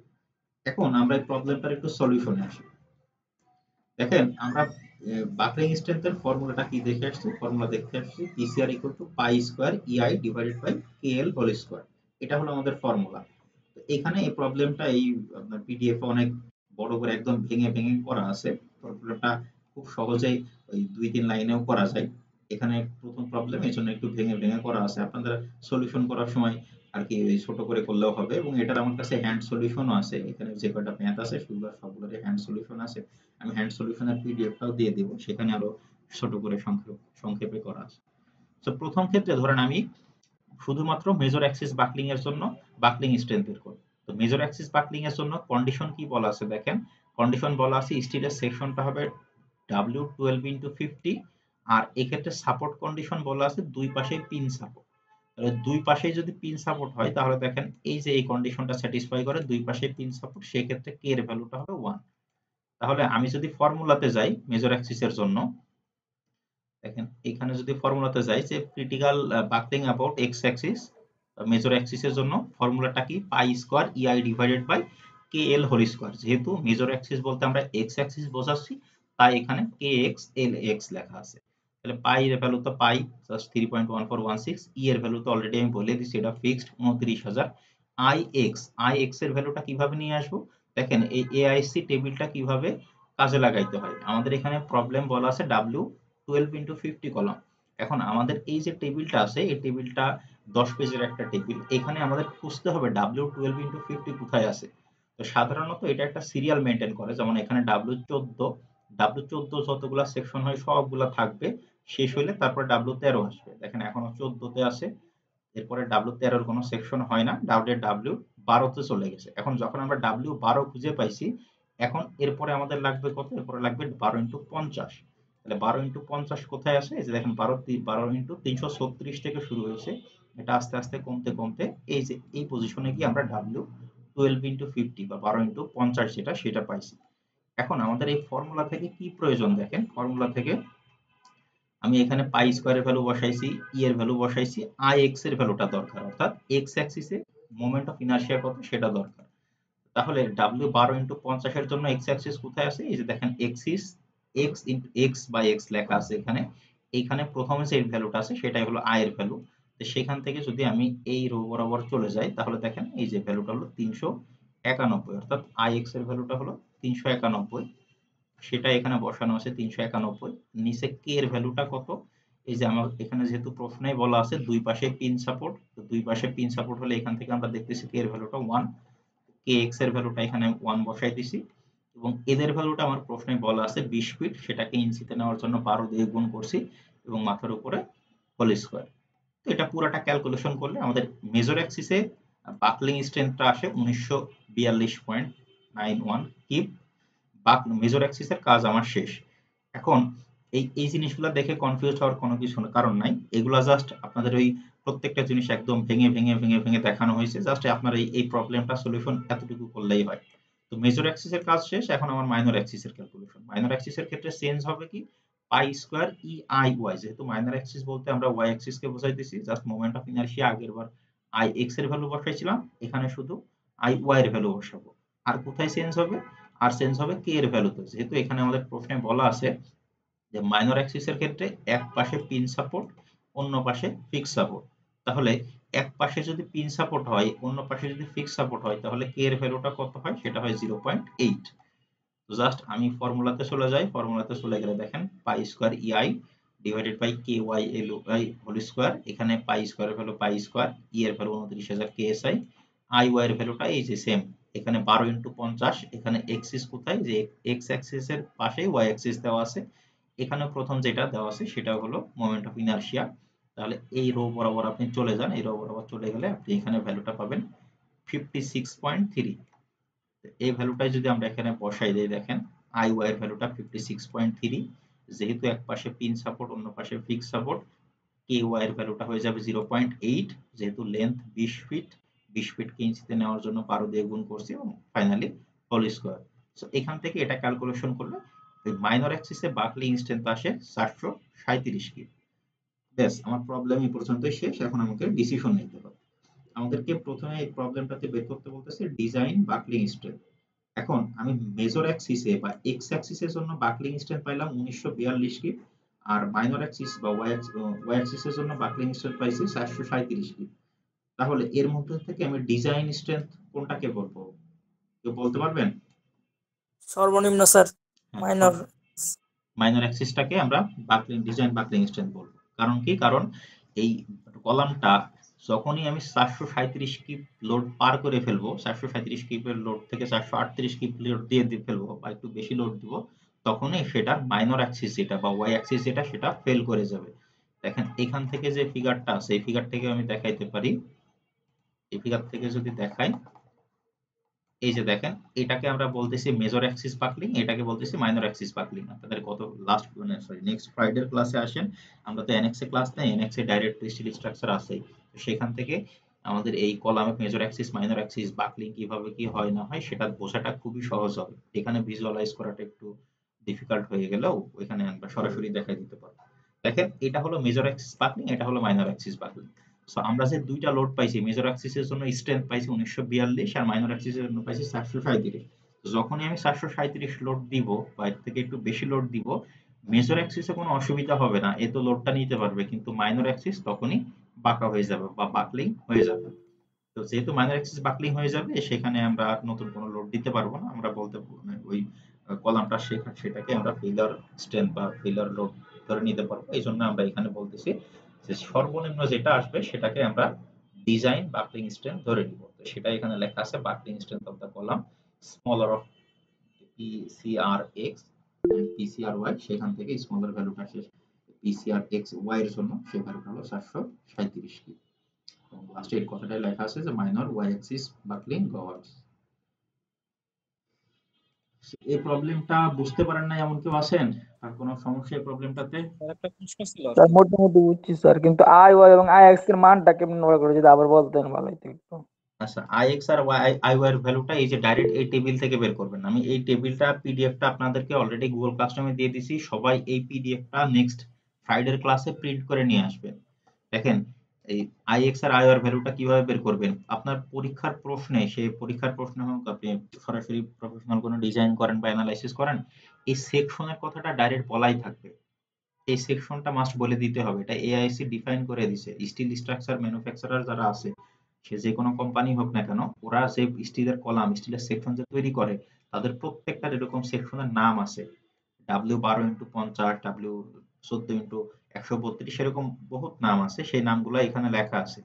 [SPEAKER 1] এখন আমরা এই প্রবলেমটার একটু সলিউশনে আসি। দেখেন আমরা বাকলিং ইনস্ট্যান্টের ফর্মুলাটা কি দেখে আসছি, ফর্মুলা দেখতে আসছি PCR equal to pi square EI divided by KL whole square. এটা হলো আমাদের ফর্মুলা। তো এখানে এই প্রবলেমটা এই আপনার পিডিএফ এ অনেক বড় করে একদম ভেঙে ভেঙে করা আছে। প্রবলেমটা খুব সহজেই ওই 2-3 লাইনেও করা যায়। এখানে প্রথম প্রবলেম এর জন্য একটু ভেঙে ভেঙে করা আছে। আপনাদের সলিউশন করার সময় আর কি ওই ছোট করে করলেও হবে, এবং এটার আমার কাছে হ্যান্ড সলিউশনও আছে। এখানে যে কয়টা ম্যাথ আছে সেগুলোর সবগুলোরই হ্যান্ড সলিউশন আছে। আমি হ্যান্ড সলিউশনের পিডিএফটাও দিয়ে দিব, সেখানে আরো ছোট করে সংক্ষেপে করা আছে। তো প্রথম ক্ষেত্রে ধরেন আমি শুধুমাত্র মেজর অ্যাক্সিস বাকলিং এর জন্য বাকলিং স্ট্রেংথ বের করব। তো মেজর অ্যাক্সিস বাকলিং এর জন্য কন্ডিশন কি বলা আছে দেখেন, কন্ডিশন বলা আছে স্টিলের সেকশনটা হবে W12/50, আর এক্ষেত্রে সাপোর্ট কন্ডিশন বলা আছে দুই পাশে পিন সাপোর্ট। তাহলে দুই পাশে যদি পিন সাপোর্ট হয় তাহলে দেখেন এই যে এই কন্ডিশনটা স্যাটিসফাই করে দুই পাশে পিন সাপোর্ট, সেক্ষেত্রে কে এর ভ্যালুটা হবে 1। তাহলে আমি যদি ফর্মুলাতে যাই মেজর অ্যাক্সিসের জন্য, দেখেন এখানে যদি ফর্মুলাতে যাই যে critical buckling about x axis, major অ্যাক্সিসের জন্য ফর্মুলাটা কি pi square EI divided by K L whole square. যেহেতু মেজর অ্যাক্সিস বলতে আমরা এক্স অ্যাক্সিস বোঝাচ্ছি তাই এখানে কে এক্স এল এক্স লেখা আছে। তাহলে পাই এর ভ্যালু তো পাই জাস্ট 3.1416, ই এর ভ্যালু তো অলরেডি আমি বলে দিয়েছি এটা ফিক্সড 29000। আই এক্স এর ভ্যালুটা কিভাবে নিয়ে আসবো, দেখেন এই এআইসি টেবিলটা কিভাবে কাজে লাগাইতে হয়। আমাদের এখানে প্রবলেম বলা আছে W12/50 কলাম। এখন আমাদের এই যে টেবিলটা আছে এই টেবিলটা 10 পেজের একটা টেবিল, এখানে আমাদের খুঁজতে হবে W12/50 কোথায় আছে। তো সাধারণত এটা একটা সিরিয়াল মেনটেন করে, যেমন এখানে W14 যতগুলা সেকশন হয় সবগুলা থাকবে, শেষ হইলে তারপর W13 আসবে। দেখেন এখনো 14 তে আছে, এরপরে W13 কোনো সেকশন হয় না, W12 তে চলে গেছে। এখন যখন আমরা W12 খুঁজে পাইছি, এখন এরপরে আমাদের লাগবে কত, এরপরে লাগবে 12x50। তাহলে 12x50 কোথায় আসে, এই যে দেখেন 12x336 থেকে শুরু হয়েছে, এটা আস্তে আস্তে কমতে কমতে এই যে এই পজিশনে গিয়ে আমরা W12x50 বা 12x50 যেটা সেটা পাইছি। এখন আমাদের এই ফর্মুলা থেকে কি প্রয়োজন, দেখেন ফর্মুলা থেকে আমি এখানে পাই স্কয়ারের ভ্যালু বসাইছি, ই এর ভ্যালু বসাইছি, আই এক্স এর ভ্যালুটা দরকার, অর্থাৎ এক্স অ্যাক্সিসে মোমেন্ট অফ ইনারশিয়া কত সেটা দরকার। তাহলে W12x50 এর জন্য এক্স অ্যাক্সিস কোথায় আছে, এই যে দেখেন axis X into X by X লেখা আছে এখানে। এইখানে প্রথমে যে ভ্যালুটা আছে সেটাই হলো আই এর ভ্যালু। তো সেখান থেকে যদি আমি এই রো বরাবর চলে যাই তাহলে দেখেন এই যে ভ্যালুটা হলো 391, অর্থাৎ আই এক্স এর ভ্যালুটা হলো 391, সেটা এখানে বসানো আছে 391। নিচে কে এর ভ্যালুটা কত, এই যে আমার এখানে যেহেতু প্রশ্নেই বলা আছে দুই পাশে পিন সাপোর্ট, তো দুই পাশে পিন সাপোর্ট হলে এখান থেকে আমরা দেখতেছি কে এর ভ্যালুটা 1, কে এক্স এর ভ্যালুটা এখানে 1 বসাই দিছি, এবং এদের ভ্যালুটা আমার প্রশ্নে বলা আছে 20 ফিট, সেটাকে ইঞ্চিতে নেওয়ার জন্য 12 দিয়ে গুণ করছি এবং মাথার উপরে হোল স্কয়ার। তো এটা পুরাটা ক্যালকুলেশন করলে আমাদের মেজর অ্যাক্সিসে বাকলিং স্ট্রেংথটা আসে 1942.91 কিপ। মেজর অ্যাক্সিসের কাজ আমার শেষ। এখন এই জিনিসগুলো দেখে কনফিউজ হওয়ার কোনো কিছু কারণ নাই, এগুলা জাস্ট আপনাদের ওই প্রত্যেকটা জিনিস একদম ভেঙে ভেঙে ভেঙে ভেঙে দেখানো হয়েছে, জাস্ট আপনার এই প্রবলেমটা সলিউশন এতটুকু করলেই হয়। তো মেজর অ্যাক্সিসের কাজ শেষ, এখন আমার মাইনর অ্যাক্সিসের ক্যালকুলেশন। মাইনর অ্যাক্সিসের ক্ষেত্রে চেঞ্জ হবে কি, pi square E I Y, যেহেতু মাইনর অ্যাক্সিস বলতে আমরা ওয়াই অ্যাক্সিস কে বোঝাইতেছি, জাস্ট মোমেন্ট অফ ইনারশিয়া আগের বার আই এক্স এর ভ্যালু বসাইছিলাম, এখানে শুধু আই ওয়াই এর ভ্যালু বসাবো। আর কোথায় চেঞ্জ হবে, আর চেঞ্জ হবে কে এর ভ্যালুতে, যেহেতু এখানে আমাদের প্রশ্নে বলা আছে যে মাইনর অ্যাক্সিসের ক্ষেত্রে এক পাশে পিন সাপোর্ট অন্য পাশে ফিক্স সাপোর্ট। তাহলে এক পাশে যদি পিন সাপোর্ট হয় অন্য পাশে যদি ফিক্স সাপোর্ট হয় তাহলে কে এর ভ্যালুটা কত হয়, সেটা হয় 0.8। তো জাস্ট আমি ফর্মুলাতে চলে যাই, ফর্মুলাতে চলে গেলে দেখেন pi square EI divided by K Y L Y whole square, এখানে পাই স্কয়ারের ভ্যালু পাই স্কয়ার, ই এর ভ্যালু 29000 কেএসআই, আই ওয়াই এর ভ্যালুটা এই যে সেম এখানে 12 ইন্টু 50, এখানে এক্সিস কোথায়, যে এক্স অ্যাক্সিস এর পাশে ওয়াই অ্যাক্সিস দেওয়া আছে, এখানে প্রথম যেটা দেওয়া আছে সেটা হলো মোমেন্ট অফ ইনারশিয়া। তাহলে এই রো বরাবর আপনি চলে যান, এই রো বরাবর চলে গেলে আপনি এখানে ভ্যালুটা পাবেন 56.3। এই ভ্যালুটাই যদি আমরা এখানে বসাই দিই, দেখেন আই ওয়াই এর ভ্যালুটা 56.3, যেহেতু এক পাশে পিন সাপোর্ট অন্য পাশে ফিক্স সাপোর্ট, কে ওয়াই এর ভ্যালুটা হয়ে যাবে 0.8, যেহেতু লেন্থ 20 ফিট, 20 ফিটকে ইঞ্চিতে নেওয়ার জন্য 12 দিয়ে গুণ করছি এবং ফাইনালি হোল স্কয়ার। সো এখান থেকে এটা ক্যালকুলেশন করলে এই মাইনর অ্যাক্সিসে বাকলিং স্ট্রেংথ আসে 737 কি। ব্যাস, আমার প্রবলেম এই পর্যন্তই শেষ। এখন আমাকে ডিসিশন নিতে হবে। আমাদেরকে প্রথমে এই প্রবলেমটাতে বের করতে বলতেছে ডিজাইন বাকলিং স্ট্রেংথ। এখন আমি মেজর অ্যাক্সিসে বা এক্স অ্যাক্সিসের জন্য বাকলিং স্ট্রেংথ পাইলাম 1942 কি, আর মাইনর অ্যাক্সিস বা ওয়াই অ্যাক্সিসের জন্য বাকলিং স্ট্রেংথ পাইছি 737 কি। তাহলে এর মধ্যে থেকে আমি ডিজাইন স্ট্রেংথ কোনটাকে বলবো, কেউ বলতে পারবেন?
[SPEAKER 5] সর্বনিম্ন স্যার মাইনর
[SPEAKER 1] মাইনর অ্যাক্সিসটাকে আমরা ডিজাইন বাকলিং স্ট্রেংথ বলবো। কারণ কি? কারণ এই কলামটা যখনই আমি 737 কিপ লোড পার করে ফেলবো, 737 কিপের লোড থেকে 738 কিপ লোড দিয়ে ফেলবো বা একটু বেশি লোড দিব, তখনই সেটার মাইনর অ্যাক্সিস যেটা বা ওয়াই অ্যাক্সিস যেটা সেটা ফেল করে যাবে। দেখেন এখান থেকে যে ফিগারটা আছে, এই ফিগার থেকে আমি দেখাইতে পারি। এই ফিগার থেকে যদি দেখাই, এই যে দেখেন এটাকে আমরা বলতেছি মেজর অ্যাক্সিস বাকলিং, এটাকে বলতেছি মাইনর অ্যাক্সিস বাকলিং। আপনাদের কত লাস্ট নেক্সট ফ্রাইডে ক্লাসে আসেন, আমরা তো এনএক্স এ ক্লাস নেই, NX a direct still structure আছেই, তো সেখান থেকে আমাদের এই কলামে major Axis minor axis buckling কিভাবে কি হয় না হয় সেটা বোঝাটা খুবই সহজ হবে। এখানে ভিজুয়ালাইজ করাটা একটু ডিফিকাল্ট হয়ে গেলেও ওইখানে আমরা সরাসরি দেখাই দিতে পারবো। দেখেন এটা হলো মেজর অ্যাক্সিস বাকলিং, এটা হলো মাইনর অ্যাক্সিস বাকলিং। সো আমরা যে দুইটা লোড পাইছি, মেজর অ্যাক্সিসের জন্য স্ট্রেংথ পাইছি 1942 আর মাইনর অ্যাক্সিসের জন্য পাইছি 737। যখনই আমি 737 লোড দিব বা এর থেকে একটু বেশি লোড দিব, মেজর অ্যাক্সিসে কোনো অসুবিধা হবে না, এ তো লোডটা নিতে পারবে, কিন্তু মাইনর অ্যাক্সিস তখনই বাঁকা হয়ে যাবে বা বাকলিং হয়ে যাবে। তো যেহেতু মাইনর অ্যাক্সিস বাকলিং হয়ে যাবে, সেখানে আমরা নতুন কোনো লোড দিতে পারবো না, আমরা বলতে ওই কলামটা সেটাকে আমরা ফেইলিউর স্ট্রেংথ বা ফেইলিউর লোড ধরে নিতে পারবো। এই জন্য আমরা এখানে বলতেছি যে সর্বনিম্ন যেটা আসবে সেটাকে আমরা ডিজাইন বাকলিং স্ট্রেংথ ধরে নিব। তো সেটা এখানে লেখা আছে buckling strength of the column smaller of PCRX and PCRY, সেখান থেকে স্মলার ভ্যালুটা আসে PCRXY এর জন্য, সেই ভ্যালুটা হলো 737 কি। এবং লাস্টে এই কথাটাই লেখা আছে যে minor Y axis buckling governs. এই প্রবলেমটা বুঝতে পারেন না এমন কেউ আছেন? আর কোনো সমস্যা এই প্রবলেমটাতে?
[SPEAKER 3] স্যার একটা প্রশ্ন ছিল আর
[SPEAKER 5] স্যার
[SPEAKER 3] কি।
[SPEAKER 5] মোটামুটি বুঝছি স্যার, কিন্তু আই ওয়াই এবং আই এক্স এর মানটা কেমন করে যদি আবার বলতেন ভালো হতো একটু।
[SPEAKER 1] আচ্ছা, আইএক্স আর আইওয়াই এর ভ্যালুটা এই যে ডাইরেক্ট এই টেবিল থেকে বের করবেন। আমি এই টেবিলটা পিডিএফটা আপনাদেরকে অলরেডি গুগল ক্লাসরুমে দিয়ে দিছি, সবাই এই পিডিএফটা নেক্সট ফ্রাইডের ক্লাসে প্রিন্ট করে নিয়ে আসবেন। দেখেন এই আইএক্স আর আইওয়াই এর ভ্যালুটা কিভাবে বের করবেন, আপনার পরীক্ষার প্রশ্নে, সেই পরীক্ষার প্রশ্নে হোক, আপনি সরাসরি প্রফেশনাল কোনো ডিজাইন করেন বা অ্যানালাইসিস করেন, এই সেকশনের কথাটা ডাইরেক্ট বলাই থাকবে। এই সেকশনটা মাস্ট বলে দিতে হবে, এটা এআইসি ডিফাইন করে দিছে। স্টিল স্ট্রাকচার ম্যানুফ্যাকচারার যারা আছে, সে যে কোনো কোম্পানি হোক না কেন, ওরা যে স্টিলের কলাম, স্টিলের সেকশন যে তৈরি করে, তাদের প্রত্যেকটার এরকম সেকশনের নাম আছে। W12x50, W14x132, এরকম বহুত নাম আছে, সেই নামগুলো এখানে লেখা আছে।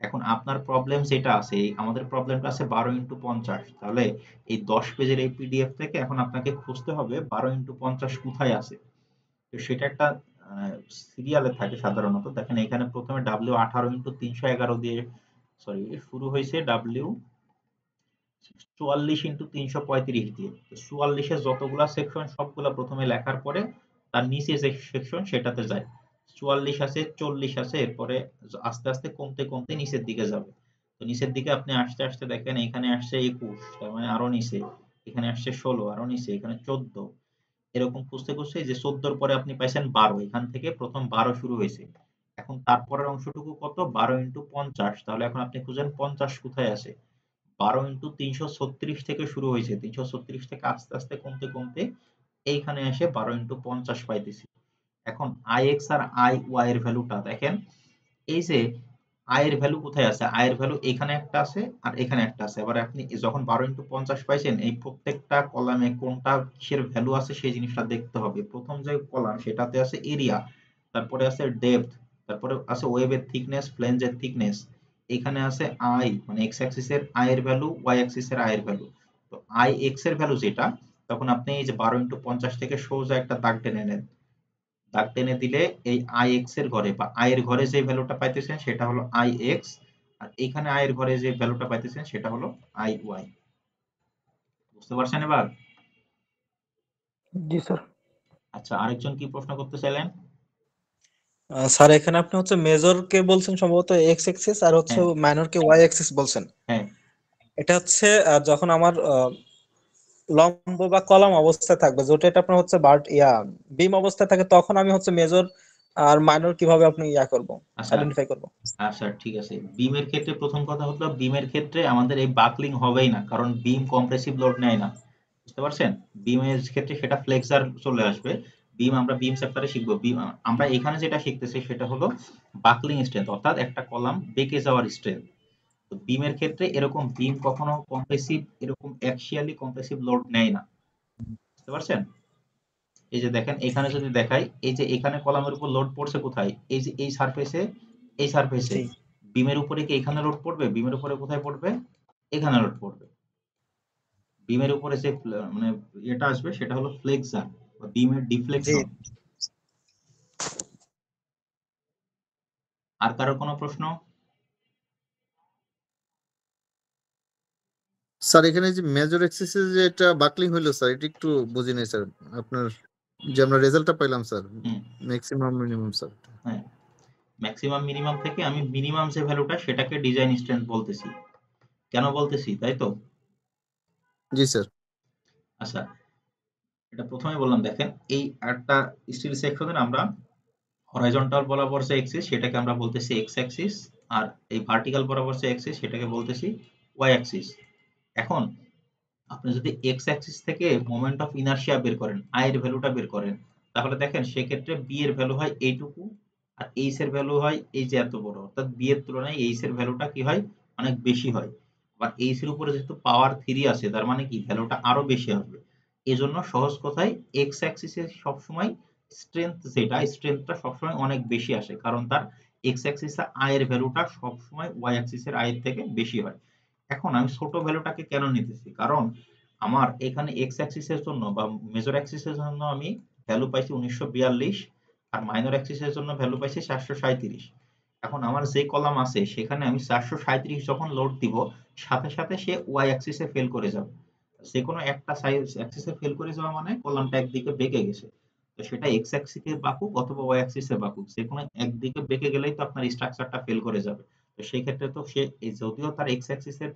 [SPEAKER 1] এখন আপনার প্রবলেম যেটা আছে, আমাদের প্রবলেমটা আছে 12x50, তাহলে এই 10 পেজের এই পিডিএফ থেকে এখন আপনাকে খুঁজতে হবে 12x50 কোথায় আছে। তো সেটা একটা সিরিয়ালে থাকে সাধারণত। দেখেন এখানে প্রথমে W18x311 দিয়ে সরি শুরু হয়েছে, W44x335 দিয়ে। তো 44 এর যতগুলা সেকশন সবগুলা প্রথমে লেখার পরে তার নিচে যে সেকশন সেটাতে যায়। 44 আছে, 40 আছে, এরপরে আস্তে আস্তে কমতে কমতে নিচের দিকে যাবে। তো নিচের দিকে আপনি আসতে আসতে দেখেন এখানে আসছে 21, তার মানে আরো নিচে, এখানে আসছে 16, আরো নিচে, এখানে 14, এরকম খুঁজতে খুঁজতে যে 14 পরে আপনি পাইছেন 12, এখান থেকে প্রথম 12 শুরু হয়েছে। এখন তারপরের অংশটুকু কত, 12x50, তাহলে এখন আপনি খুঁজেন 50 কোথায় আছে। 12x336 থেকে শুরু হয়েছে, 336 থেকে আস্তে আস্তে কমতে কমতে এইখানে এসে 12x50 পাইতেছি। এখন আইএক্স আর আই ওয়াই এর ভ্যালুটা দেখেন, এই যে আই এর ভ্যালু কোথায় আছে, আই এর ভ্যালু এখানে একটা আছে আর এখানে একটা আছে। এবার আপনি যখন 12x50 পাইছেন, এই প্রত্যেকটা কলামে কোনটা কিসের ভ্যালু আছে সেই জিনিসটা দেখতে হবে। প্রথম যে কলাম সেটাতে আছে এরিয়া, তারপরে আছে ডেপথ, তারপরে আছে ওয়েবের থিকনেস, ফ্লেঞ্জের থিকনেস, এখানে আছে আই মানে এক্স অ্যাক্সিস এর আই এর ভ্যালু, ওয়াই অ্যাক্সিস এর আই এর ভ্যালু। তো আই এক্স এর ভ্যালু যেটা, তখন আপনি এই যে 12 × 50 থেকে সোজা একটা দাগ টেনে নেন। দাগ টেনে দিলে এই আই এক্স এর ঘরে বা আই এর ঘরে যে ভ্যালুটা পাইতেছেন সেটা হলো আই এক্স, আর এখানে আই এর ঘরে যে ভ্যালুটা পাইতেছেন সেটা হলো আই ওয়াই। বুঝতে পারছেন এবার?
[SPEAKER 5] জি স্যার।
[SPEAKER 1] আচ্ছা, আরেকজন কি প্রশ্ন করতে চাইলেন?
[SPEAKER 3] স্যার এখানে আপনি হচ্ছে মেজর কে বলছেন সম্ভবত এক্স অ্যাক্সিস আর হচ্ছে
[SPEAKER 1] হ্যাঁ
[SPEAKER 3] মাইনর কে ওয়াই অ্যাক্সিস বলছেন।
[SPEAKER 1] হ্যাঁ
[SPEAKER 3] এটা হচ্ছে যখন আমার লম্ব বা কলাম অবস্থায় থাকবে, যেটা এটা আপনার হচ্ছে বিম অবস্থায় থাকে, তখন আমি হচ্ছে মেজর আর মাইনর কিভাবে আপনি করব,
[SPEAKER 1] আচ্ছা
[SPEAKER 3] আইডেন্টিফাই করব।
[SPEAKER 1] আচ্ছা ঠিক আছে। বিমের ক্ষেত্রে প্রথম কথা হলো, বিমের ক্ষেত্রে আমাদের এই বাকলিং হবেই না, কারণ বিম কম্প্রেসিভ লোড নেয় না। বুঝতে পারছেন? বিমের ক্ষেত্রে সেটা ফ্লেক্সার চলে আসবে। বিম আমরা বিম চ্যাপ্টারে শিখবো। বিম আমরা এখানে যেটা শিখতেছি সেটা হলো বাকলিং স্ট্রেংথ, অর্থাৎ একটা কলাম বেঁকে যাওয়ার স্ট্রেংথ। তো বিমের ক্ষেত্রে এরকম বিম কখনো কম্প্রেসিভ এরকম অ্যাক্সিয়ালি কম্প্রেসিভ লোড নেয় না। বুঝতে পারছেন? এই যে দেখেন এখানে যদি দেখাই, এই যে এখানে কলামের উপর লোড পড়ছে কোথায়, এই যে এই সারফেসে, এই সারফেসে
[SPEAKER 3] জি
[SPEAKER 1] বিমের উপরে কি এখানে লোড পড়বে? বিমের উপরে কোথায় পড়বে? এখানে লোড পড়বে। বিমের উপরে যে মানে এটা আসবে সেটা হলো ফ্লেক্সার বা বিমের
[SPEAKER 3] জি
[SPEAKER 1] ডিফ্লেকশন। আর কারো কোনো প্রশ্ন?
[SPEAKER 6] স্যার এখানে যে মেজর এক্সিসে যে এটা বাকলিং হইলো স্যার, এটা একটু বুঝি নাই স্যার। আপনার যে আমরা রেজাল্টটা পাইলাম স্যার,
[SPEAKER 1] হুম,
[SPEAKER 6] ম্যাক্সিমাম মিনিমাম স্যার।
[SPEAKER 1] হ্যাঁ, ম্যাক্সিমাম মিনিমাম থেকে আমি মিনিমাম যে ভ্যালুটা সেটাকে ডিজাইন স্ট্রেংথ বলতেছি। কেন বলতেছি, তাই তো?
[SPEAKER 6] জি স্যার।
[SPEAKER 1] আচ্ছা, এটা প্রথমে বললাম, দেখেন এই একটা স্টিল সেকশনের আমরা হরাইজন্টাল বরাবর যে এক্সিস সেটাকে আমরা বলতেছি এক্স অ্যাক্সিস, আর এই ভার্টিক্যাল বরাবর যে এক্সিস সেটাকে বলতেছি ওয়াই অ্যাক্সিস। এখন আপনি যদি এক্স অ্যাক্সিস থেকে মোমেন্ট অফ ইনার্শিয়া বের করেন, আই এর ভ্যালুটা বের করেন, তাহলে দেখেন সেক্ষেত্রে বি এর ভ্যালু হয় এইটুকু, আর এইচ এর ভ্যালু হয় এই যে এত বড়, অর্থাৎ বি এর তুলনায় এইচ এর ভ্যালুটা কি হয়, অনেক বেশি হয়। আবার এইচ এর উপরে যেহেতু পাওয়ার 3 আছে, তার মানে কি ভ্যালুটা আরো বেশি হবে। এজন্য সহজ কথায় এক্স অ্যাক্সিসে সবসময় স্ট্রেংথটা সবসময় অনেক বেশি আসে, কারণ তার এক্স অ্যাক্সিসে আই এর ভ্যালুটা সবসময় ওয়াই অ্যাক্সিসের আই এর থেকে বেশি হয়। এখন আমি ছোট ভ্যালুটাকে কেন নিতেছি, কারণ আমার এখানে এক্স অ্যাক্সিসের জন্য বা মেজর অ্যাক্সিসের জন্য আমি ভ্যালু পাইছি 1942, আর মাইনর অ্যাক্সিসের জন্য ভ্যালু পাইছি 437। এখন আমার যে কলাম আছে সেখানে আমি 437 যখন লোড দিব, সাথে সাথে সে ওয়াই অ্যাক্সিসে ফেল করে যাবে। যে কোনো একটা সাইজ অ্যাক্সিসে ফেল করে যাওয়া মানে কলামটা একদিকে বেঁকে গেছে। তো সেটা এক্স অ্যাক্সিসে বাঁকুক অথবা ওয়াই অ্যাক্সিসে বাঁকুক, যে কোনো একদিকে বেঁকে গেলেই তো আপনার স্ট্রাকচারটা ফেল করে যাবে। তো সেই ক্ষেত্রে তো সে যদিও তার এক্স অ্যাক্সিসের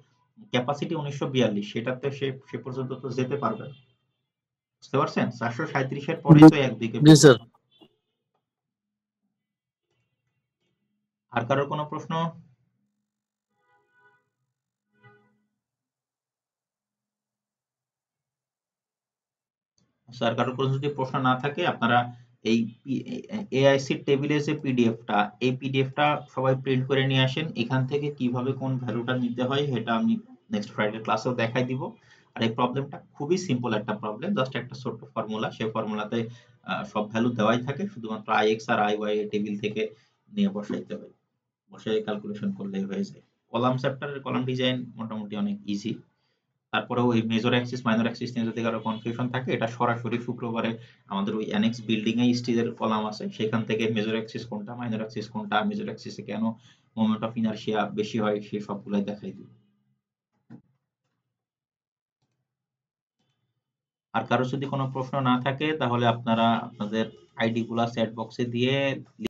[SPEAKER 1] ক্যাপাসিটি 1942, সেটাতে সে সে পর্যন্ত তো যেতে পারবে না। বুঝতে পারছেন? 437 এর পরেই তো একদিকে
[SPEAKER 6] জি
[SPEAKER 1] বেঁকে
[SPEAKER 6] স্যার।
[SPEAKER 1] যাবে। আর কারোর কোনো প্রশ্ন? স্যার কারোর কোনো যদি প্রশ্ন না থাকে, আপনারা এই এআইসি টেবিলের যে পিডিএফটা, এই পিডিএফটা সবাই প্রিন্ট করে নিয়ে আসেন। এখান থেকে কিভাবে কোন ভ্যালুটা নিতে হয় সেটা আমি নেক্সট ফ্রাইডে ক্লাসেও দেখাই দিব। আর এই প্রবলেমটা খুবই সিম্পল একটা প্রবলেম, জাস্ট একটা ছোট্ট ফর্মুলা, সেই ফর্মুলাতে সব ভ্যালু দেওয়াই থাকে, শুধুমাত্র আই এক্স আর আই ওয়াই টেবিল থেকে নিয়ে বসাইতে হয়, বসে ক্যালকুলেশন করলেই হয়ে যায়। কলাম চ্যাপ্টারের কলাম ডিজাইন মোটামুটি অনেক ইজি। তারপরে ওই মেজর অ্যাক্সিস মাইনর অ্যাক্সিস নিয়ে যদি কারো কনফিউশন থাকে, এটা সরাসরি শুক্রবারে আমাদের ওই অ্যানেক্স বিল্ডিং এ স্টিলের কলাম আছে, সেখান থেকে মেজর অ্যাক্সিস কোনটা, মাইনর অ্যাক্সিস কোনটা, মেজর অ্যাক্সিসে কেন মোমেন্ট অফ ইনারশিয়া বেশি হয়, সেই সবগুলাই দেখাই দিই। আর কারো যদি কোনো প্রশ্ন না থাকে তাহলে আপনারা আপনাদের আইডি গুলা চ্যাট বক্সে দিয়ে